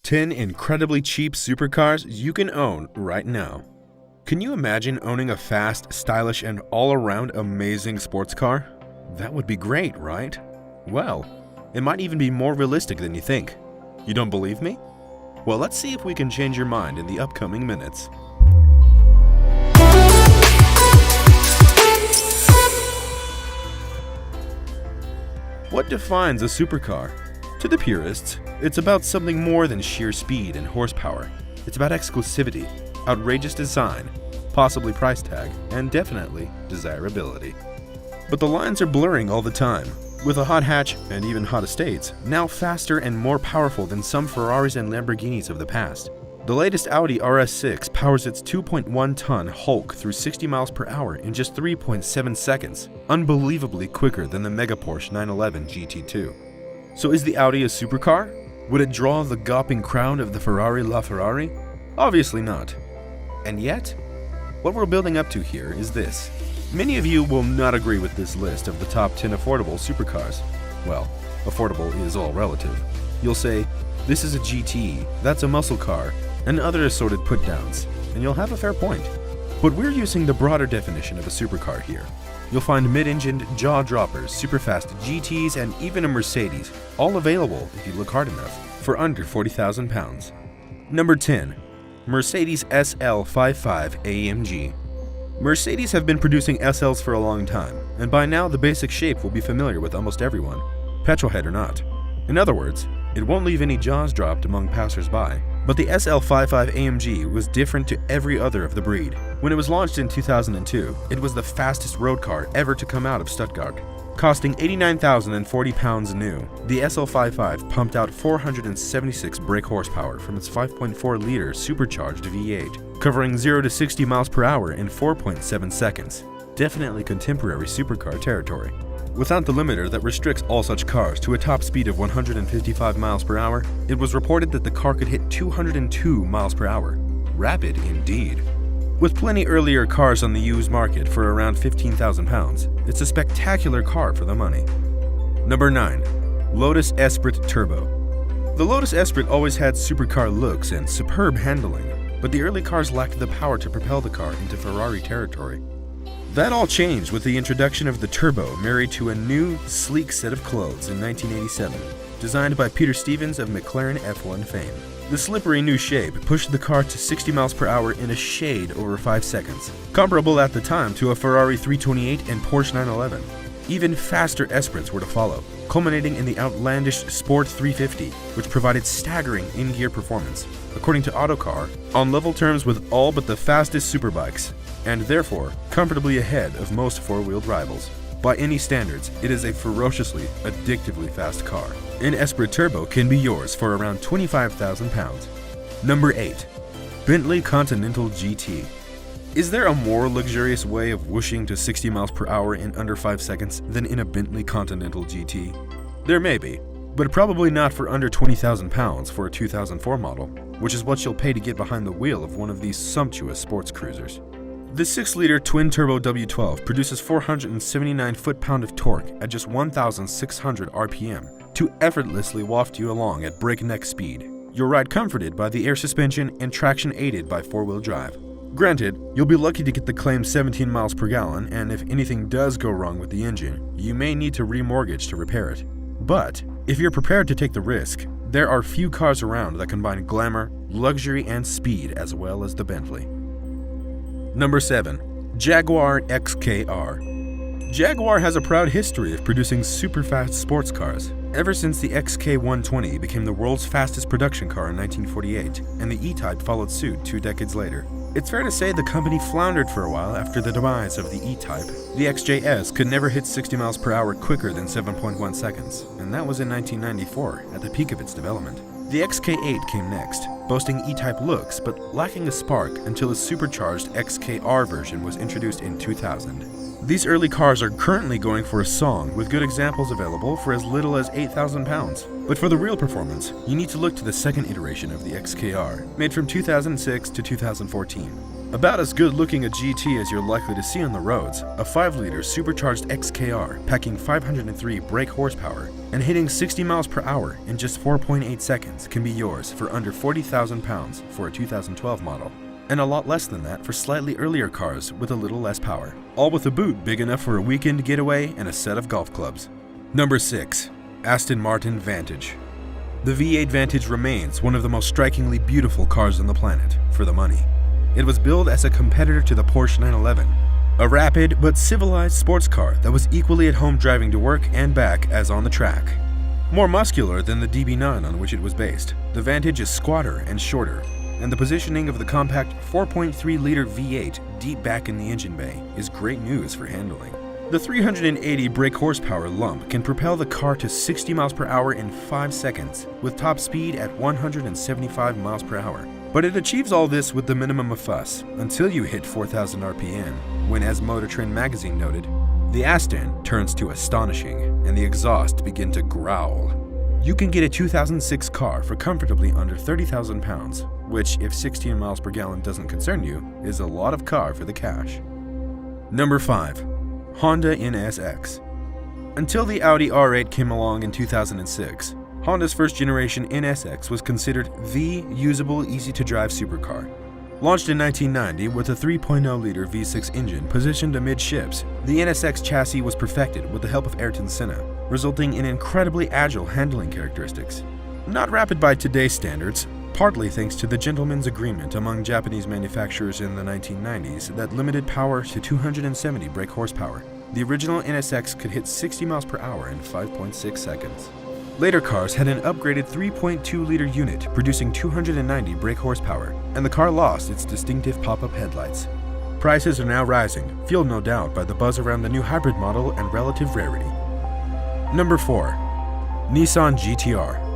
10 incredibly cheap supercars you can own right now. Can you imagine owning a fast, stylish, and all-around amazing sports car? That would be great, right? Well, it might even be more realistic than you think. You don't believe me? Well, let's see if we can change your mind in the upcoming minutes. What defines a supercar? To the purists, it's about something more than sheer speed and horsepower. It's about exclusivity, outrageous design, possibly price tag, and definitely desirability. But the lines are blurring all the time, with a hot hatch and even hot estates now faster and more powerful than some Ferraris and Lamborghinis of the past. The latest Audi RS6 powers its 2.1-ton Hulk through 60 miles per hour in just 3.7 seconds, unbelievably quicker than the mega Porsche 911 GT2. So is the Audi a supercar? Would it draw the gawping crowd of the Ferrari LaFerrari? Obviously not. And yet, what we're building up to here is this. Many of you will not agree with this list of the top 10 affordable supercars. Well, affordable is all relative. You'll say, this is a GT, that's a muscle car, and other assorted put-downs, and you'll have a fair point. But we're using the broader definition of a supercar here. You'll find mid-engined, jaw-droppers, super-fast GTs, and even a Mercedes, all available, if you look hard enough, for under £40,000. Number 10. Mercedes SL55 AMG. Mercedes have been producing SLs for a long time, and by now the basic shape will be familiar with almost everyone, petrolhead or not. In other words, it won't leave any jaws dropped among passers-by. But the SL55 AMG was different to every other of the breed. When it was launched in 2002, it was the fastest road car ever to come out of Stuttgart. Costing £89,040 new, the SL55 pumped out 476 brake horsepower from its 5.4-liter supercharged V8, covering 0 to 60 miles per hour in 4.7 seconds. Definitely contemporary supercar territory. Without the limiter that restricts all such cars to a top speed of 155 miles per hour, it was reported that the car could hit 202 miles per hour. Rapid indeed. With plenty earlier cars on the used market for around £15,000, it's a spectacular car for the money. Number 9. Lotus Esprit Turbo. The Lotus Esprit always had supercar looks and superb handling, but the early cars lacked the power to propel the car into Ferrari territory. That all changed with the introduction of the Turbo, married to a new, sleek set of clothes in 1987, designed by Peter Stevens of McLaren F1 fame. The slippery new shape pushed the car to 60 miles per hour in a shade over 5 seconds, comparable at the time to a Ferrari 328 and Porsche 911. Even faster Esprits were to follow, culminating in the outlandish Sport 350, which provided staggering in-gear performance, according to Autocar, on level terms with all but the fastest superbikes, and therefore comfortably ahead of most four-wheeled rivals. By any standards, it is a ferociously, addictively fast car. An Esprit Turbo can be yours for around £25,000. Number 8. Bentley Continental GT. Is there a more luxurious way of whooshing to 60 miles per hour in under 5 seconds than in a Bentley Continental GT? There may be, but probably not for under £20,000 for a 2004 model, which is what you'll pay to get behind the wheel of one of these sumptuous sports cruisers. The 6-liter twin-turbo W12 produces 479 foot-pound of torque at just 1,600 RPM to effortlessly waft you along at breakneck speed. You'll ride comforted by the air suspension and traction aided by four-wheel drive. Granted, you'll be lucky to get the claimed 17 miles per gallon, and if anything does go wrong with the engine, you may need to remortgage to repair it. But if you're prepared to take the risk, there are few cars around that combine glamour, luxury, and speed as well as the Bentley. Number 7. Jaguar XKR. Jaguar has a proud history of producing super-fast sports cars, ever since the XK120 became the world's fastest production car in 1948, and the E-Type followed suit 2 decades later. It's fair to say the company floundered for a while after the demise of the E-Type. The XJS could never hit 60 miles per hour quicker than 7.1 seconds, and that was in 1994, at the peak of its development. The XK8 came next, boasting E-Type looks but lacking a spark until a supercharged XKR version was introduced in 2000. These early cars are currently going for a song, with good examples available for as little as £8,000. But for the real performance, you need to look to the second iteration of the XKR, made from 2006 to 2014. About as good looking a GT as you're likely to see on the roads, a 5-liter supercharged XKR packing 503 brake horsepower and hitting 60 miles per hour in just 4.8 seconds can be yours for under £40,000 for a 2012 model, and a lot less than that for slightly earlier cars with a little less power, all with a boot big enough for a weekend getaway and a set of golf clubs. Number 6. Aston Martin Vantage. The V8 Vantage remains one of the most strikingly beautiful cars on the planet for the money. It was billed as a competitor to the Porsche 911, a rapid but civilized sports car that was equally at home driving to work and back as on the track. More muscular than the DB9 on which it was based, the Vantage is squatter and shorter, and the positioning of the compact 4.3-liter V8 deep back in the engine bay is great news for handling. The 380 brake horsepower lump can propel the car to 60 miles per hour in 5 seconds, with top speed at 175 miles per hour. But it achieves all this with the minimum of fuss, until you hit 4,000 RPM, when, as Motor Trend magazine noted, the Aston turns to astonishing, and the exhaust begin to growl. You can get a 2006 car for comfortably under £30,000, which, if 16 miles per gallon doesn't concern you, is a lot of car for the cash. Number 5. Honda NSX. Until the Audi R8 came along in 2006, Honda's first-generation NSX was considered the usable, easy-to-drive supercar. Launched in 1990 with a 3.0-liter V6 engine positioned amidships, the NSX chassis was perfected with the help of Ayrton Senna, resulting in incredibly agile handling characteristics. Not rapid by today's standards, partly thanks to the gentleman's agreement among Japanese manufacturers in the 1990s that limited power to 270 brake horsepower. The original NSX could hit 60 miles per hour in 5.6 seconds. Later cars had an upgraded 3.2-liter unit producing 290 brake horsepower, and the car lost its distinctive pop-up headlights. Prices are now rising, fueled no doubt by the buzz around the new hybrid model and relative rarity. Number 4. Nissan GTR.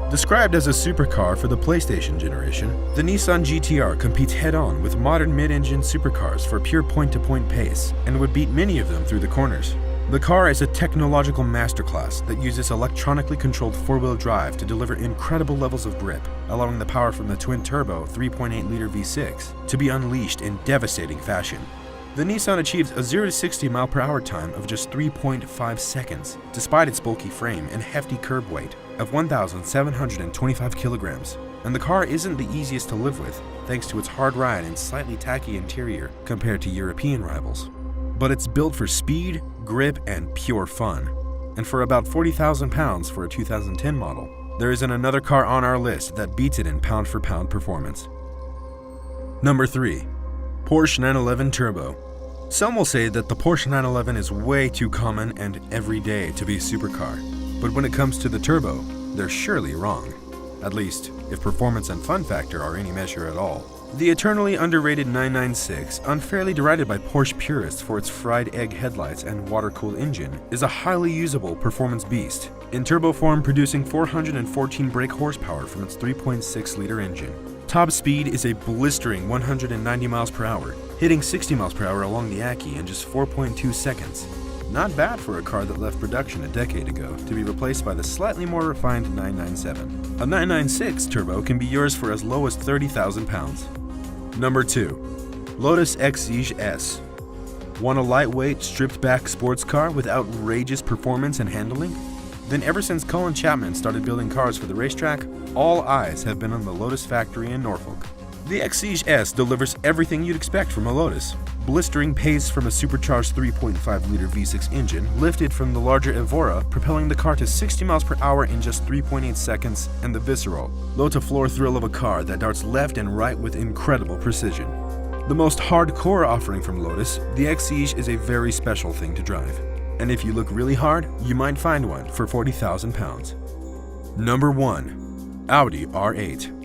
Described as a supercar for the PlayStation generation, the Nissan GTR competes head-on with modern mid-engine supercars for pure point-to-point pace and would beat many of them through the corners. The car is a technological masterclass that uses electronically controlled four-wheel drive to deliver incredible levels of grip, allowing the power from the twin-turbo 3.8-liter V6 to be unleashed in devastating fashion. The Nissan achieves a 0 to 60 mile per hour time of just 3.5 seconds, despite its bulky frame and hefty curb weight of 1,725 kilograms. And the car isn't the easiest to live with, thanks to its hard ride and slightly tacky interior compared to European rivals. But it's built for speed, grip, and pure fun. And for about £40,000 for a 2010 model, there isn't another car on our list that beats it in pound-for-pound performance. Number 3. Porsche 911 Turbo. Some will say that the Porsche 911 is way too common and everyday to be a supercar, but when it comes to the Turbo, they're surely wrong. At least, if performance and fun factor are any measure at all. The eternally underrated 996, unfairly derided by Porsche purists for its fried egg headlights and water-cooled engine, is a highly usable performance beast, in turbo form producing 414 brake horsepower from its 3.6-liter engine. Top speed is a blistering 190 miles per hour, hitting 60 miles per hour along the Aki in just 4.2 seconds. Not bad for a car that left production a decade ago to be replaced by the slightly more refined 997. A 996 Turbo can be yours for as low as £30,000. Number 2. Lotus Exige S. Want a lightweight, stripped-back sports car with outrageous performance and handling? Then ever since Colin Chapman started building cars for the racetrack, all eyes have been on the Lotus factory in Norfolk. The Exige S delivers everything you'd expect from a Lotus. Blistering pace from a supercharged 3.5-liter V6 engine lifted from the larger Evora, propelling the car to 60 miles per hour in just 3.8 seconds, and the visceral, low-to-floor thrill of a car that darts left and right with incredible precision. The most hardcore offering from Lotus, the Exige is a very special thing to drive. And if you look really hard, you might find one for £40,000. Number 1. Audi R8.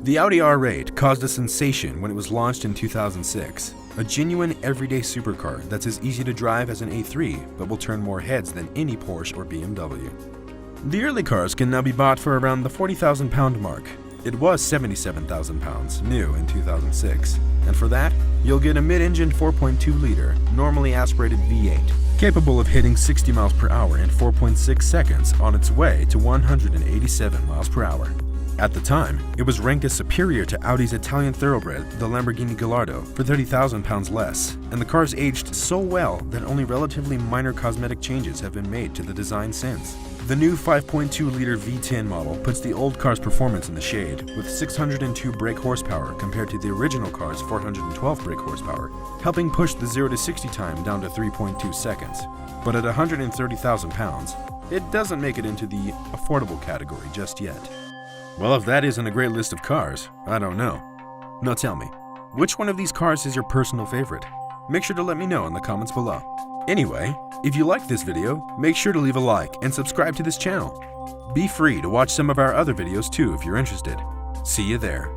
The Audi R8 caused a sensation when it was launched in 2006, a genuine everyday supercar that's as easy to drive as an A3 but will turn more heads than any Porsche or BMW. The early cars can now be bought for around the £40,000 mark. It was £77,000 new in 2006, and for that, you'll get a mid-engine 4.2-liter, normally aspirated V8, capable of hitting 60 miles per hour in 4.6 seconds on its way to 187 miles per hour. At the time, it was ranked as superior to Audi's Italian thoroughbred, the Lamborghini Gallardo, for £30,000 less, and the car's aged so well that only relatively minor cosmetic changes have been made to the design since. The new 5.2-liter V10 model puts the old car's performance in the shade, with 602 brake horsepower compared to the original car's 412 brake horsepower, helping push the 0 to 60 time down to 3.2 seconds. But at £130,000, it doesn't make it into the affordable category just yet. Well, if that isn't a great list of cars, I don't know. Now tell me, which one of these cars is your personal favorite? Make sure to let me know in the comments below. Anyway, if you liked this video, make sure to leave a like and subscribe to this channel. Be free to watch some of our other videos too if you're interested. See you there.